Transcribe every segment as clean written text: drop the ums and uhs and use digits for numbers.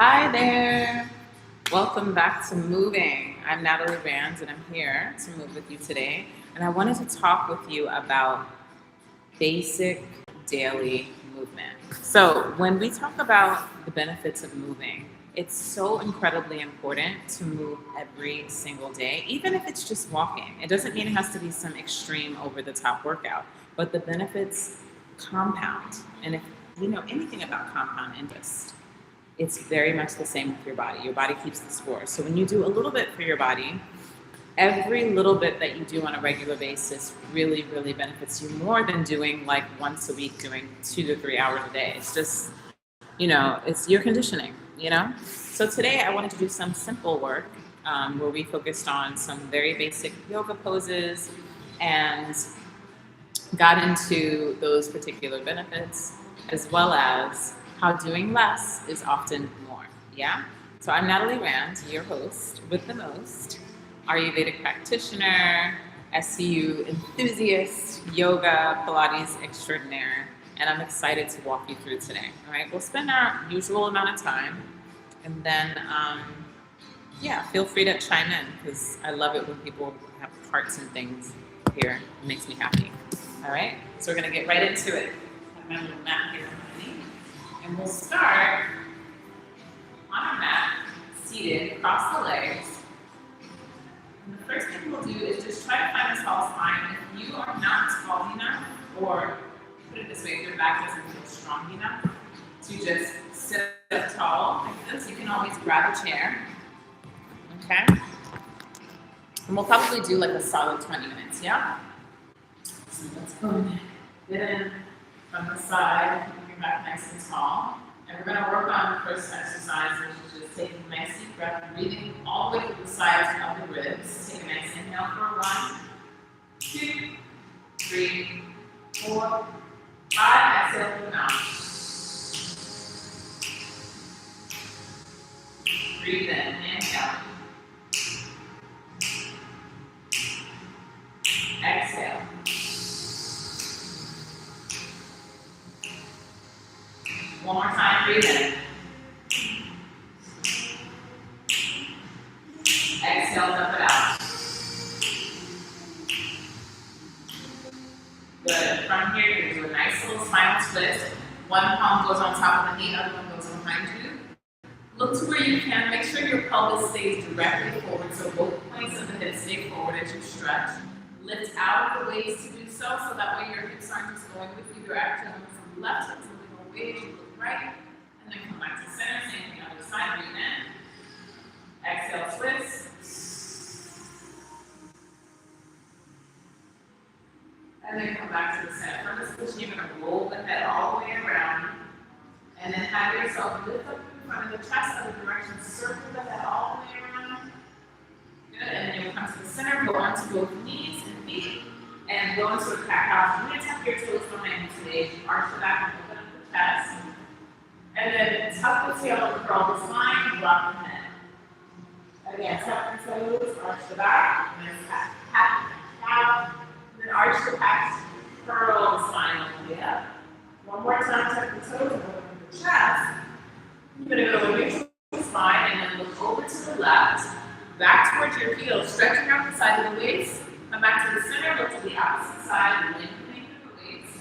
Hi there. Welcome back to Moving. I'm Natalie Rand and I'm here to move with you today. And I wanted to talk with you about basic daily movement. So, when we talk about the benefits of moving, it's so incredibly important to move every single day, even if it's just walking. It doesn't mean it has to be some extreme over the top workout, but the benefits compound. And if you know anything about compound interest, it's very much the same with your body. Your body keeps the score. So when you do a little bit for your body, every little bit that you do on a regular basis really, really benefits you more than doing like once a week, doing 2 to 3 hours a day. It's just, it's your conditioning. So today I wanted to do some simple work where we focused on some very basic yoga poses and got into those particular benefits, as well as how doing less is often more. Yeah? So I'm Natalie Rand, your host with the most, Ayurvedic practitioner, SCU enthusiast, yoga, Pilates extraordinaire, and I'm excited to walk you through today. All right, we'll spend our usual amount of time, and then, feel free to chime in because I love it when people have parts and things here. It makes me happy. All right, so we're gonna get right into it. I have my little mat here. And we'll start on our mat, seated, across the legs. And the first thing we'll do is just try to find a tall spine. If you are not tall enough, or put it this way, if your back doesn't feel strong enough to just sit up tall like this, you can always grab a chair. Okay? And we'll probably do like a solid 20 minutes, yeah? So let's go and get in from the side. Back nice and tall. And we're going to work on the first exercise, which is just taking a nice deep breath, breathing all the way to the sides of the ribs. Take a nice inhale for 1, 2, 3, 4, 5. Exhale through the mouth. Breathe in. Inhale. Exhale. One more time, breathe in. Exhale, dump it out. Good. From here, you're going to do a nice little spinal twist. One palm goes on top of the knee, other one goes behind you. Look to where you can. Make sure your pelvis stays directly forward, so both points of the hips stay forward as you stretch. Lift out of the waist to do so that way your hips aren't just going with you. You're actually moving from the left to the way as you look right. And then come back to center, same thing on the other side, breathe in. Exhale, twist. And then come back to the center. From this position, you're going to roll the head all the way around. And then have yourself lift up in front of the chest, other direction, circle the head all the way around. Good. And then you'll come to the center, go onto both knees and feet, and go into a cat-cow. You're going to tuck your toes behind you today. Arch the back and open up the chest. And then tuck the tail and curl the spine and drop the head. Again, tuck the toes, arch the back, and then pat the cow. And then arch the back, curl the spine all the way up. One more time, tuck the toes and open up the chest. You're going to go neutral to the spine and then look over to the left, back towards your heels, stretching out the side of the waist. Come back to the center, look to the opposite side, lengthening the waist.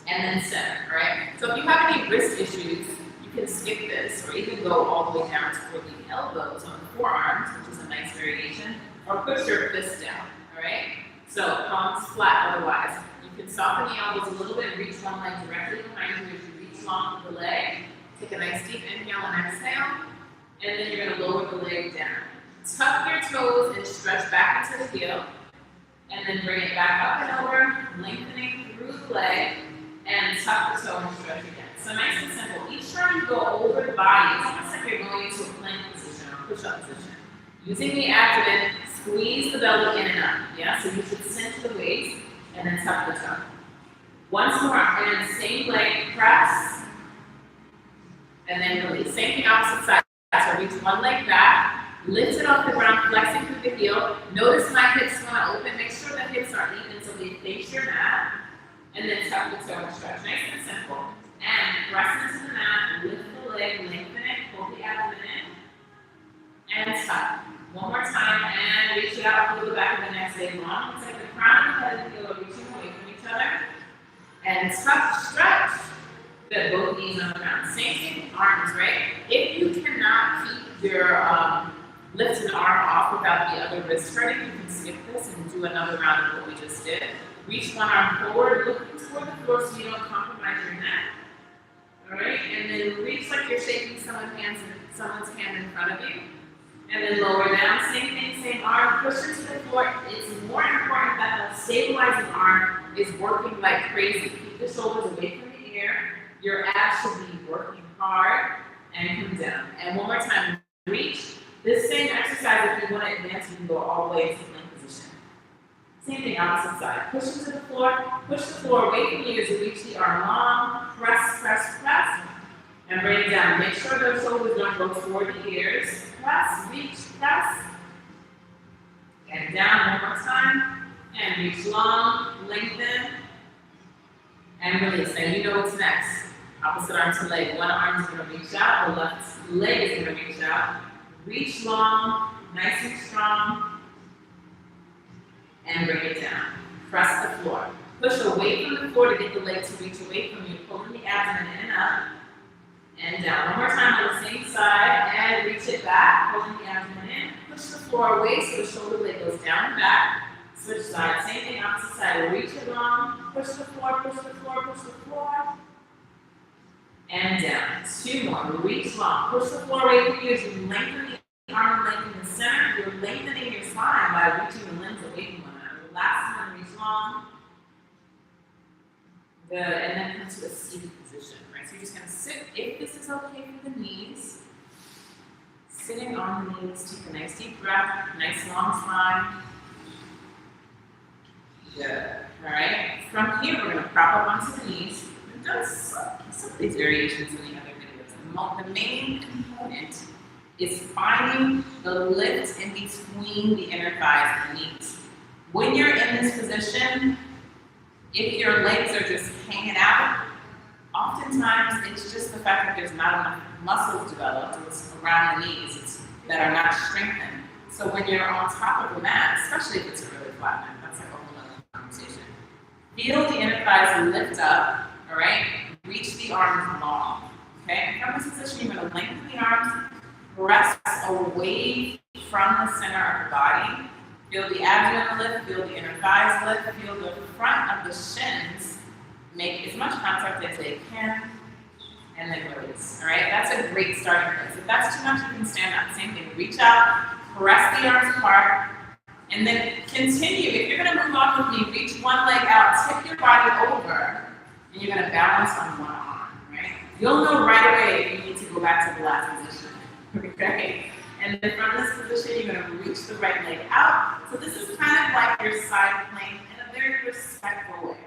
And then center, right? So if you have any wrist issues, you can skip this, or even go all the way down toward the elbows on the forearms, which is a nice variation, or push your fists down, all right? So palms flat otherwise. You can soften the elbows a little bit, reach one leg directly behind you as you reach long with the leg. Take a nice deep inhale and exhale, and then you're gonna lower the leg down. Tuck your toes and stretch back into the heel, and then bring it back up and over, lengthening through the leg, and tuck the toe and stretch again. So nice and simple. Each time you go over the body, it's almost like you're going into a plank position or push-up position. Using the abdomen, squeeze the belly in and up. Yeah, so you should center the waist and then tuck the toe. Once more, and then same leg, press, and then release. Same thing opposite side. So reach one leg back, lift it off the ground, flexing through the heel. Notice my hips want to open. Make sure the hips are even so they face your mat. And then tuck the toe and stretch. Nice and simple. And press into the mat, lift the leg, lengthen it, another round. Same thing with arms, right? If you cannot keep your lift an arm off without the other wrist hurting, you can skip this and do another round of what we just did. Reach one arm forward, looking toward the floor so you don't compromise your neck. All right, and then reach like you're shaking someone's hand in front of you. And then lower down, same thing, same arm, push it to the floor. It's more important that the stabilizing arm is working like crazy. Keep the shoulders away from the ear. Your abs should be working hard and come down. And one more time, reach. This same exercise, if you want to advance, you can go all the way into plank position. Same thing, opposite side. Push it to the floor, push the floor away from you as you reach the arm long, press, press, press, and bring it down. Make sure those shoulders don't go toward the ears. Press, reach, press, and down one more time, and reach long, lengthen, and release. And you know what's next. Opposite arm to leg. One arm is going to reach out, the left leg is going to reach out. Reach long, nice and strong, and bring it down. Press the floor. Push away from the floor to get the leg to reach away from you, pulling the abdomen in and up, and down. One more time on the same side, and reach it back, pulling the abdomen in. Push the floor away so the shoulder blade goes down and back. Switch sides. Same thing, opposite side. Reach it long, push the floor, push the floor, push the floor. And down. Two more. Reach long. Push the floor away from you as you lengthen the arm, lengthen the center. You're lengthening your spine by reaching the limbs away from one another. Last one, reach long. Good. And then come to a seated position. Right? So you're just going to sit. If this is okay for the knees, sitting on the knees, take a nice deep breath, nice long spine. Good. All right. From here, we're going to prop up onto the knees. We've done some of these variations in the other videos. The main component is finding the lift in between the inner thighs and the knees. When you're in this position, if your legs are just hanging out, oftentimes it's just the fact that there's not enough muscles developed around the knees that are not strengthened. So when you're on top of the mat, especially if it's a really flat mat, that's like a whole other conversation. Feel the inner thighs lift up. All right, reach the arms long, okay? From this position, you're gonna lengthen the arms, press away from the center of the body. Feel the abdomen lift, feel the inner thighs lift, feel the front of the shins make as much contact as they can, and then release, all right? That's a great starting place. If that's too much, you can stand up. Same thing, reach out, press the arms apart, and then continue. If you're gonna move off with me, reach one leg out, tip your body over, and you're going to balance on one arm, right? You'll know right away if you need to go back to the last position, okay? And then from this position, you're going to reach the right leg out. So this is kind of like your side plank in a very respectful way,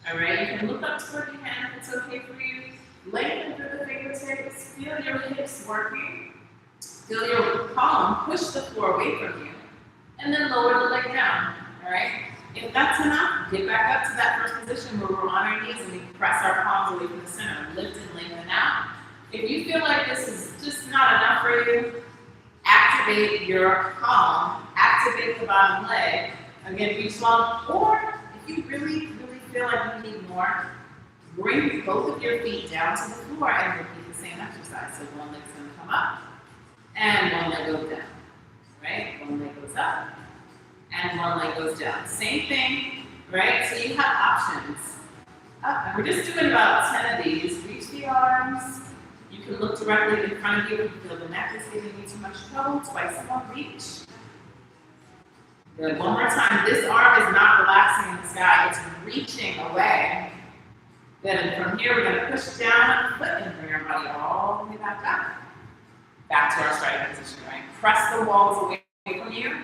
all right? You can look up toward your hand if it's okay for you. Lengthen through the fingertips. Feel your hips working. Feel your palm push the floor away from you. And then lower the leg down, all right? If that's enough, get back up to that first position where we're on our knees and we press our palms away from the center. Lift and lengthen out. If you feel like this is just not enough for you, activate your palm, activate the bottom leg. Again, reach long. Or if you really, really feel like you need more, bring both of your feet down to the floor and repeat the same exercise. So one leg's going to come up and one leg goes down. Right? One leg goes up. And one leg goes down. Same thing, right? So you have options. And we're just doing about 10 of these. Reach the arms. You can look directly in front of you if you feel the neck is giving you too much trouble. Twice more reach. Good. One more time. This arm is not relaxing in the sky. It's reaching away. Good. And from here, we're going to push down on the foot and bring our body all the way back up. Back to our starting position, right? Press the walls away from you.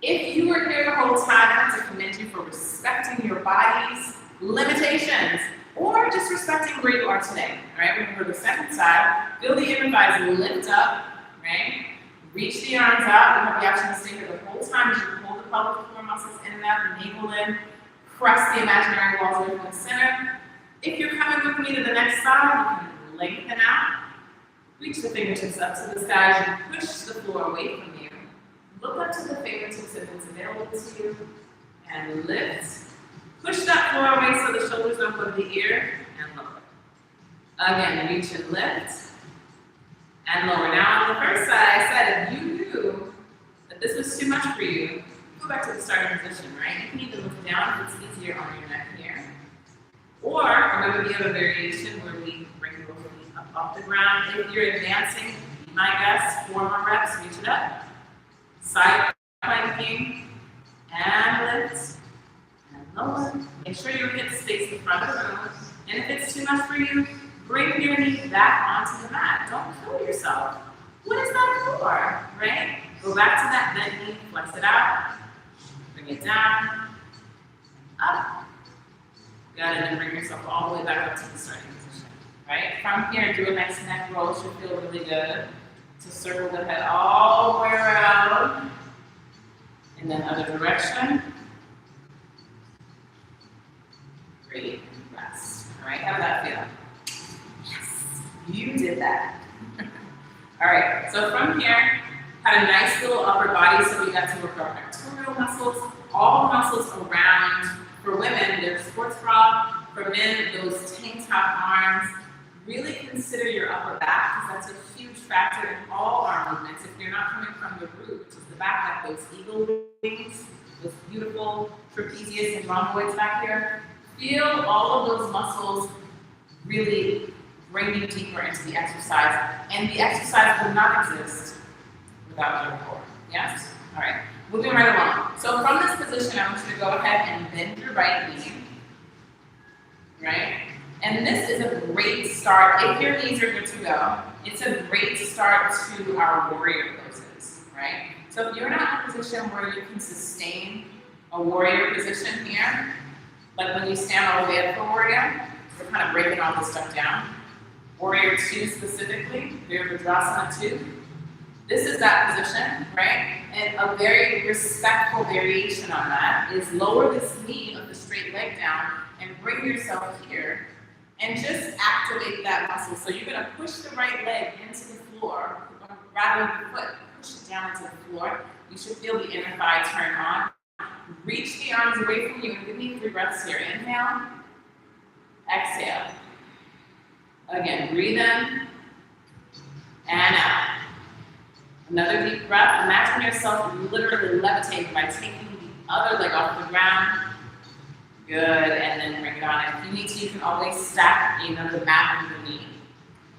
If you were here the whole time, I have to commend you for respecting your body's limitations or just respecting where you are today, all right? We're going to go to the second side. Feel the inner thighs lift up, right? Reach the arms out. You have the option to stay here the whole time as you pull the pelvic floor muscles in and out, the navel in. Press the imaginary walls away from the center. If you're coming with me to the next side, you can lengthen out. Reach the fingertips up to the sky as you push the floor away from you. Look up to the fingertips if it's available to you, and lift. Push that floor away so the shoulders don't go to the ear, and look. Again, reach and lift. And lower. Now on the first side, I said if you knew that this was too much for you, go back to the starting position, right? You can even look down if it's easier on your neck here. Or remember the other variation where we bring both feet up off the ground. If you're advancing, my guess, 4 more reps, reach it up. Side planking, and lift, and lower. Make sure your hips face the front of the room. And if it's too much for you, bring your knee back onto the mat. Don't kill yourself. What is that for, right? Go back to that bent knee, flex it out, bring it down, up. Got it, and bring yourself all the way back up to the starting position, right? From here, do a nice neck roll. Should feel really good. So circle the head all the way around, and then other direction. Great, rest. All right, how did that feel? You did that. All right, so from here, had a nice little upper body, so we got to work our pectoral muscles, all the muscles around. For women, there's sports bra. For men, those tank top arms. Really consider your upper back, because that's a huge factor in all our movements. If you're not coming from the root, which is the back, like those eagle wings, those beautiful trapezius and rhomboids back here, feel all of those muscles really bring you deeper into the exercise, and the exercise will not exist without your core. Yes? All right, moving right along. So from this position, I want you to go ahead and bend your right knee, right? And this is a great start. If your knees are good to go, it's a great start to our warrior poses, right? So if you're not in a position where you can sustain a warrior position here, like when you stand all the way up for warrior, we're kind of breaking all this stuff down. Warrior 2 specifically, Virabhadrasana 2. This is that position, right? And a very respectful variation on that is lower this knee of the straight leg down and bring yourself here and just activate that muscle. So you're gonna push the right leg into the floor, rather than the foot, push it down into the floor. You should feel the inner thigh turn on. Reach the arms away from you and give me 3 breaths here. Inhale, exhale. Again, breathe in and out. Another deep breath. Imagine yourself literally levitating by taking the other leg off the ground. Good, and then bring it on. If you need to, you can always stack the mat underneath.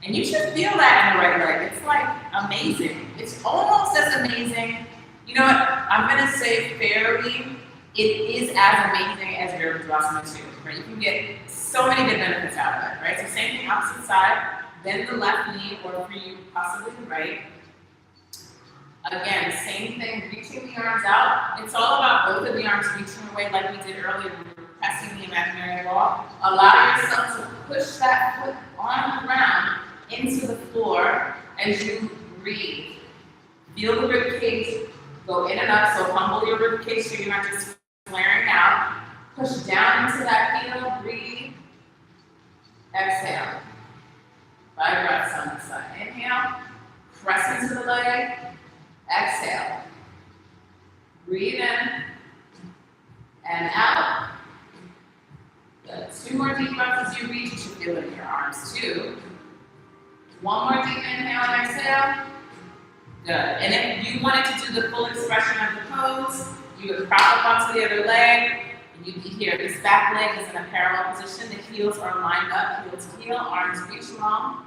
And you should feel that in the right leg. It's like amazing. It's almost as amazing. You know what? I'm gonna say fairly, it is as amazing as Virabhadrasana 2, right? You can get so many good benefits out of it, right? So same thing, opposite side, bend the left knee, or for you, possibly the right. Again, same thing, reaching the arms out. It's all about both of the arms reaching away like we did earlier when we were pressing the imaginary wall. Allow yourself to push that foot on the ground into the floor as you breathe. Feel the rib cage go in and up, so humble your rib cage so you're not just flaring out. Push down into that heel, breathe. Exhale. 5 breaths on this side. Inhale, press into the leg. Exhale. Breathe in and out. Good. 2 more deep breaths as you reach. You should feel it in your arms too. 1 more deep inhale and exhale. Good. And if you wanted to do the full expression of the pose, you would prop up onto the other leg, and you'd be here. This back leg is in a parallel position. The heels are lined up, heel to heel, arms reach long,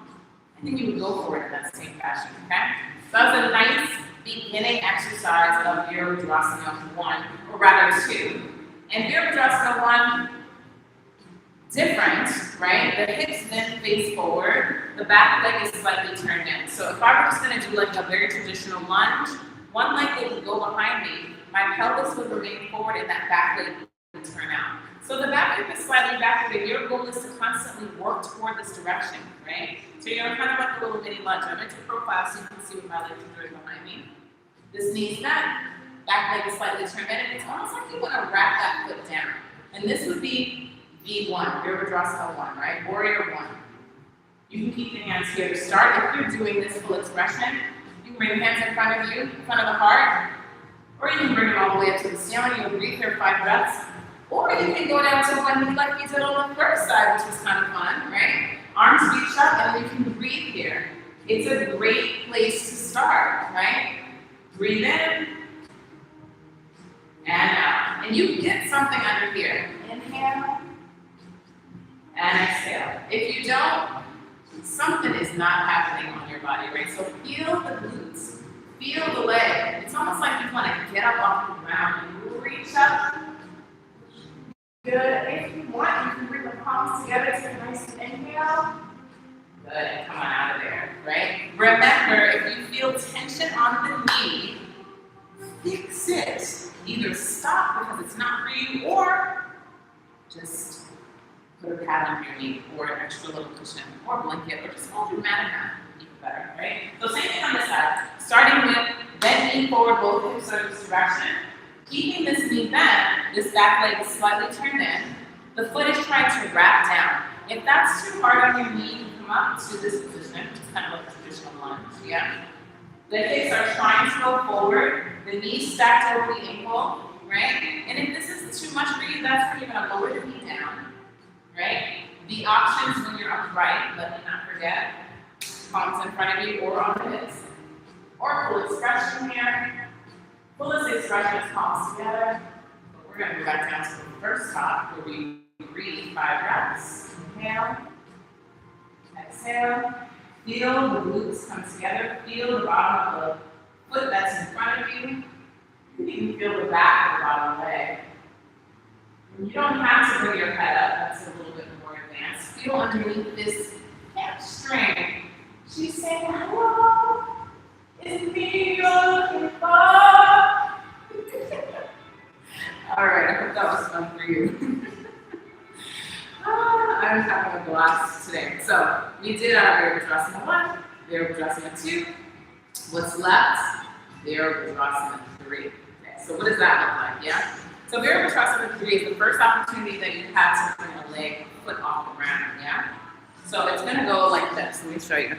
and then you would go forward in that same fashion, okay? So that's a nice beginning exercise of Virabhadrasana 1, or rather 2. And Virabhadrasana 1, different, right? The hips then face forward. The back leg is slightly turned in. So if I were just going to do like a very traditional lunge, one leg would go behind me. My pelvis would remain forward and that back leg would turn out. So the back leg is slightly backward, and your goal is to constantly work toward this direction, right? So you're kind of like a little mini lunge. I'm into profile so you can see what my legs are doing behind me. This knee's bent, back leg is slightly turned in, and it's almost like you want to wrap that foot down. And this would be V1, Virabhadrasana 1, right? Warrior 1. You can keep your hands here to start. If you're doing this full expression, you can bring your hands in front of you, in front of the heart, or you can bring it all the way up to the ceiling. You'll breathe here 5 breaths. Or you can go down to one knee like we did on the first side, which was kind of fun, right? Arms reach up, and then you can breathe here. It's a great place to start, right? Breathe in and out. And you get something under here. Inhale and exhale. If you don't, something is not happening on your body, right? So feel the glutes, feel the leg. It's almost like you want to get up off the ground and reach up. Good. If you want, you can bring the palms together to a nice inhale. Good. And come on out of there, right? Remember, if you feel tension on the knee, fix it. Either stop because it's not for you, or just put a pad on your knee, or an extra little cushion, or blanket, or just hold your mat in half. Even better, right? So same thing on this side. Starting with bend knee forward, both hips are this direction. Keeping this knee bent, this back leg is slightly turned in. The foot is trying to wrap down. If that's too hard on your knee, you come up to this position, which is kind of like a traditional lunge, yeah? The hips are trying to go forward, the knee stacked over the ankle, right? And if this is too much for you, that's when you're gonna lower the knee down, right? The options when you're upright, let me not forget, palms in front of you or on the hips. Or full expression here. Fullest expression is palms together. But we're gonna go back down to the first top where we breathe 5 breaths. Inhale, exhale. Feel the glutes come together. Feel the bottom of the foot that's in front of you. You can feel the back of the bottom leg. And you don't have to bring your head up. That's a little bit more advanced. Feel underneath this hamstring. She's saying, hello, it's me you're looking for. All right, I hope that was fun for you. I'm having a blast today. So we did our Virabhadrasana 1, Virabhadrasana 2. What's left? Virabhadrasana 3. Okay, so what does that look like? Yeah. So Virabhadrasana 3 is the first opportunity that you have to bring a leg, foot off the ground. Yeah. So it's going to go like this. Let me show you.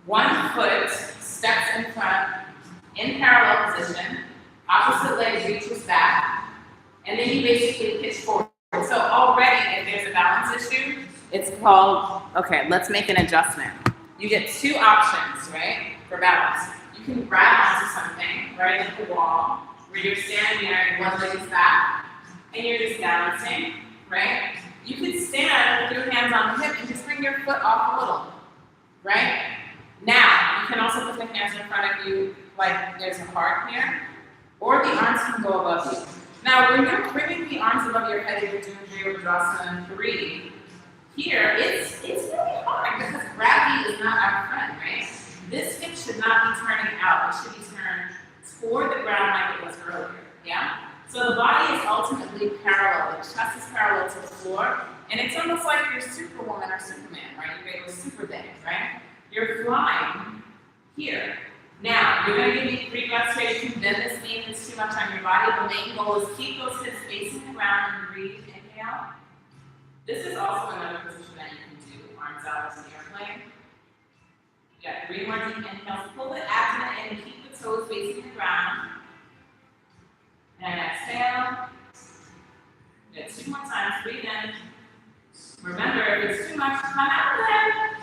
One foot steps in front in parallel position. Opposite leg reaches back, and then you basically pitch forward. So already, if there's a balance issue, it's called, okay, let's make an adjustment. You get 2 options, right, for balance. You can grab onto something, right, like the wall, where you're standing there and one leg is back, and you're just balancing, right? You can stand with your hands on the hip and just bring your foot off a little, right? Now, you can also put the hands in front of you like there's a heart here, or the arms can go above you. Now, when you're bringing the arms above your head, if you're doing Virabhadrasana 3, here, it's really hard because gravity is not our friend, right? This hip should not be turning out. It should be turned toward the ground like it was earlier, yeah? So the body is ultimately parallel. The chest is parallel to the floor, and it's almost like you're Superwoman or Superman, right? You're able to super big, right? You're flying here. Now, you're going to give me 3 breaths here. You can bend this knee if it's too much on your body. The main goal is keep those hips facing the ground and breathe. Inhale. This is also another position that you can do. Arms out as an airplane. You got 3 more deep inhales. Pull the abdomen in and keep the toes facing the ground. And exhale. You got 2 more times. Breathe in. Remember, if it's too much, come out of there.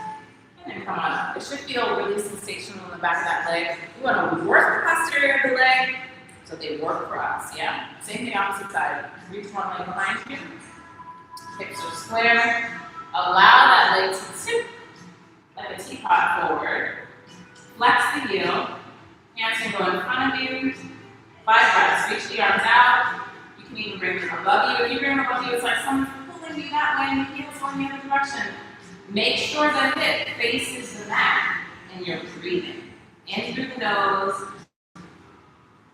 And come on up. It should feel really sensational in the back of that leg. We want to work the posterior of the leg so they work for us, yeah? Same thing opposite side. Reach one leg behind you. Hips are square. Allow that leg to tip like a teapot forward. Flex the heel. Hands can go in front of you. 5 breaths. Reach the arms out. You can even bring them above you. If you bring them above you, it's like someone's pulling you that way and the heel's going the other direction. Make sure the hip faces the mat and you're breathing. In through the nose,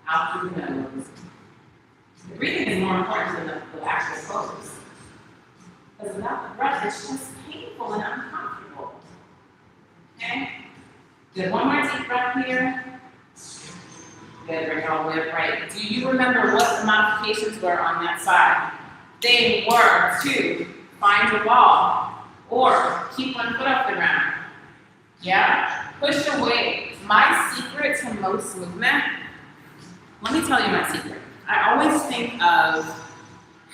out through the nose. The breathing is more important than the actual pose. Because without the breath, it's just painful and uncomfortable. Okay? Good. One more deep breath here. Good. Bring it all the way upright. Do you remember what the modifications were on that side? They were to find a wall. Or keep one foot off the ground. Yeah? Push away. My secret to most movement, let me tell you my secret. I always think of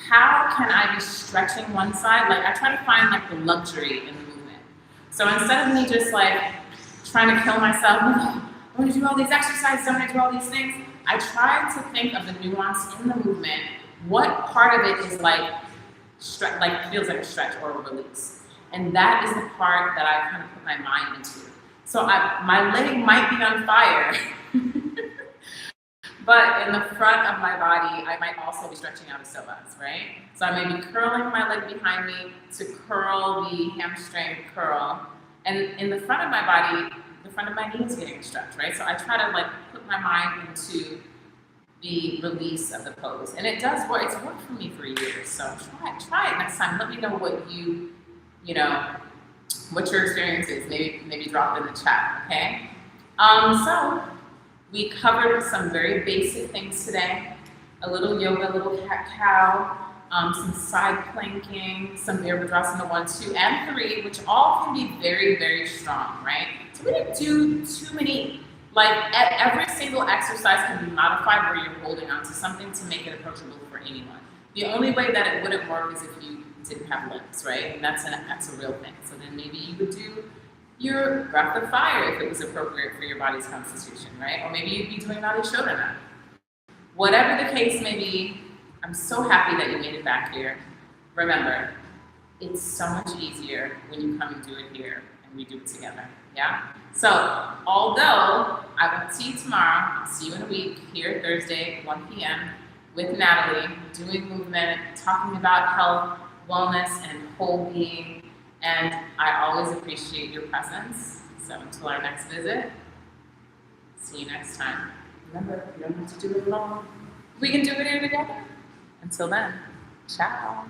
how can I be stretching one side? Like I try to find like the luxury in the movement. So instead of me just like trying to kill myself, I'm going to do all these exercises, I'm going to do all these things, I try to think of the nuance in the movement. What part of it is like feels like a stretch or a release? And that is the part that I kind of put my mind into. So my leg might be on fire, but in the front of my body, I might also be stretching out a psoas, right? So I may be curling my leg behind me to curl the hamstring curl. And in the front of my body, the front of my knee is getting stretched, right? So I try to like put my mind into the release of the pose. And it does work. It's worked for me for years. So try it next time. Let me know what what your experience is. Maybe drop it in the chat, okay? So we covered some very basic things today. A little yoga, a little cat-cow, some side planking, some Virabhadrasana 1, 2, and 3, which all can be very, very strong, right? So we didn't do too many. Like every single exercise can be modified where you're holding on to something to make it approachable for anyone. The only way that it wouldn't work is if you didn't have limbs, right? And that's a real thing. So then maybe you would do your breath of fire if it was appropriate for your body's constitution, right? Or maybe you'd be doing Nadi Shodhana. Whatever the case may be, I'm so happy that you made it back here. Remember, it's so much easier when you come and do it here and we do it together, yeah? So, although I won't see you tomorrow, I'll see you in a week here Thursday, 1 p.m. with Natalie, doing movement, talking about health, wellness, and whole being. And I always appreciate your presence. So until our next visit, see you next time. Remember, you don't have to do it alone. We can do it here together. Until then, ciao.